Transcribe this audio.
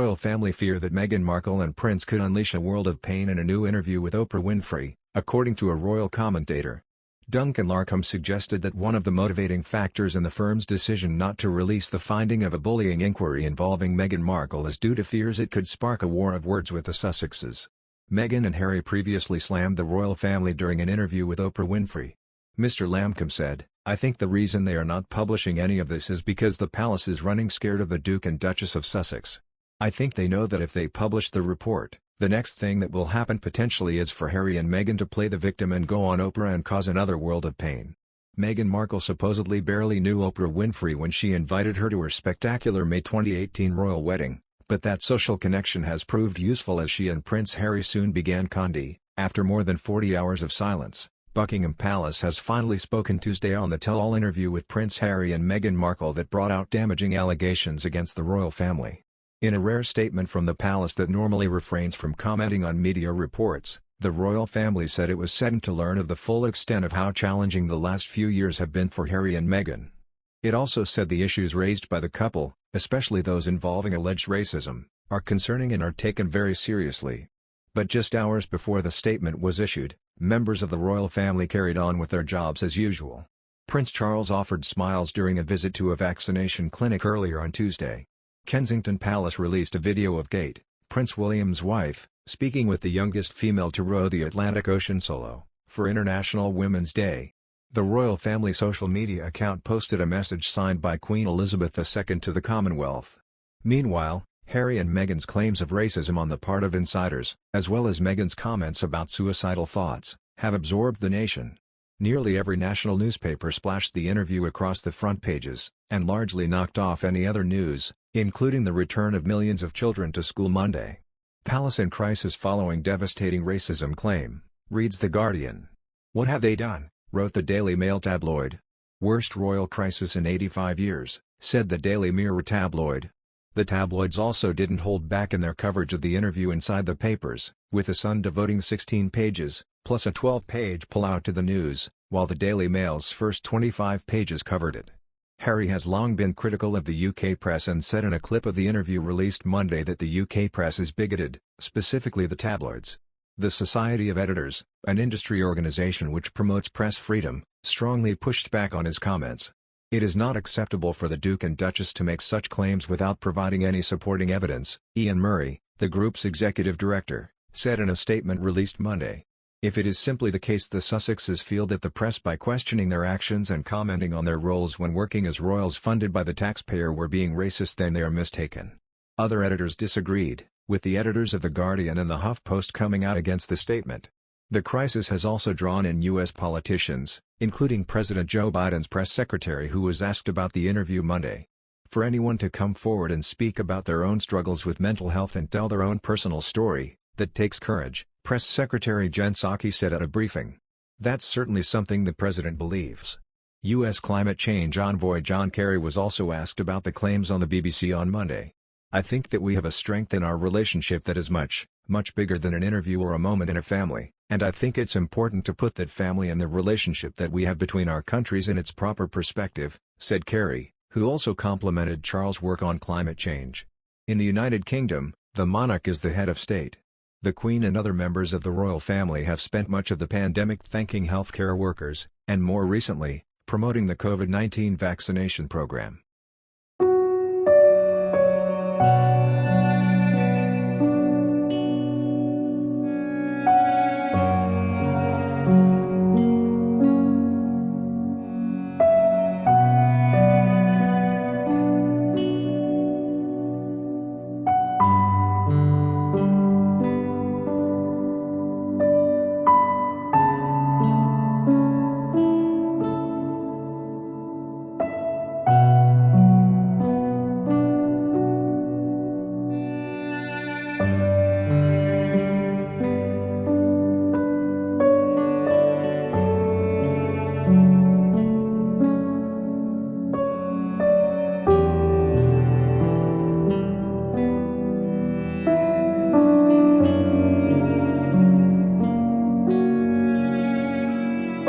royal family fear that Meghan Markle and Prince could unleash a world of pain in a new interview with Oprah Winfrey, according to a royal commentator. Duncan Larcombe suggested that one of the motivating factors in the firm's decision not to release the finding of a bullying inquiry involving Meghan Markle is due to fears it could spark a war of words with the Sussexes. Meghan and Harry previously slammed the royal family during an interview with Oprah Winfrey. Mr. Larcombe said, "I think the reason they are not publishing any of this is because the palace is running scared of the Duke and Duchess of Sussex. I think they know that if they publish the report, the next thing that will happen potentially is for Harry and Meghan to play the victim and go on Oprah and cause another world of pain." Meghan Markle supposedly barely knew Oprah Winfrey when she invited her to her spectacular May 2018 royal wedding, but that social connection has proved useful as she and Prince Harry soon began contact. After more than 40 hours of silence, Buckingham Palace has finally spoken Tuesday on the tell-all interview with Prince Harry and Meghan Markle that brought out damaging allegations against the royal family. In a rare statement from the palace that normally refrains from commenting on media reports, the royal family said it was saddened to learn of the full extent of how challenging the last few years have been for Harry and Meghan. It also said the issues raised by the couple, especially those involving alleged racism, are concerning and are taken very seriously. But just hours before the statement was issued, members of the royal family carried on with their jobs as usual. Prince Charles offered smiles during a visit to a vaccination clinic earlier on Tuesday. Kensington Palace released a video of Kate, Prince William's wife, speaking with the youngest female to row the Atlantic Ocean solo, for International Women's Day. The royal family social media account posted a message signed by Queen Elizabeth II to the Commonwealth. Meanwhile, Harry and Meghan's claims of racism on the part of insiders, as well as Meghan's comments about suicidal thoughts, have absorbed the nation. Nearly every national newspaper splashed the interview across the front pages, and largely knocked off any other news, including the return of millions of children to school Monday. "Palace in crisis following devastating racism claim," reads The Guardian. "What have they done?" wrote the Daily Mail tabloid. "Worst royal crisis in 85 years, said the Daily Mirror tabloid. The tabloids also didn't hold back in their coverage of the interview inside the papers, with The Sun devoting 16 pages, plus a 12-page pull-out to the news, while the Daily Mail's first 25 pages covered it. Harry has long been critical of the UK press and said in a clip of the interview released Monday that the UK press is bigoted, specifically the tabloids. The Society of Editors, an industry organisation which promotes press freedom, strongly pushed back on his comments. "It is not acceptable for the Duke and Duchess to make such claims without providing any supporting evidence," Ian Murray, the group's executive director, said in a statement released Monday. "If it is simply the case the Sussexes feel that the press by questioning their actions and commenting on their roles when working as royals funded by the taxpayer were being racist, then they are mistaken." Other editors disagreed, with the editors of The Guardian and the HuffPost coming out against the statement. The crisis has also drawn in U.S. politicians, including President Joe Biden's press secretary, who was asked about the interview Monday. "For anyone to come forward and speak about their own struggles with mental health and tell their own personal story, that takes courage," Press Secretary Jen Psaki said at a briefing. "That's certainly something the president believes." U.S. climate change envoy John Kerry was also asked about the claims on the BBC on Monday. "I think that we have a strength in our relationship that is much, much bigger than an interview or a moment in a family, and I think it's important to put that family and the relationship that we have between our countries in its proper perspective," said Kerry, who also complimented Charles' work on climate change. In the United Kingdom, the monarch is the head of state. The Queen and other members of the royal family have spent much of the pandemic thanking healthcare workers, and more recently, promoting the COVID-19 vaccination program.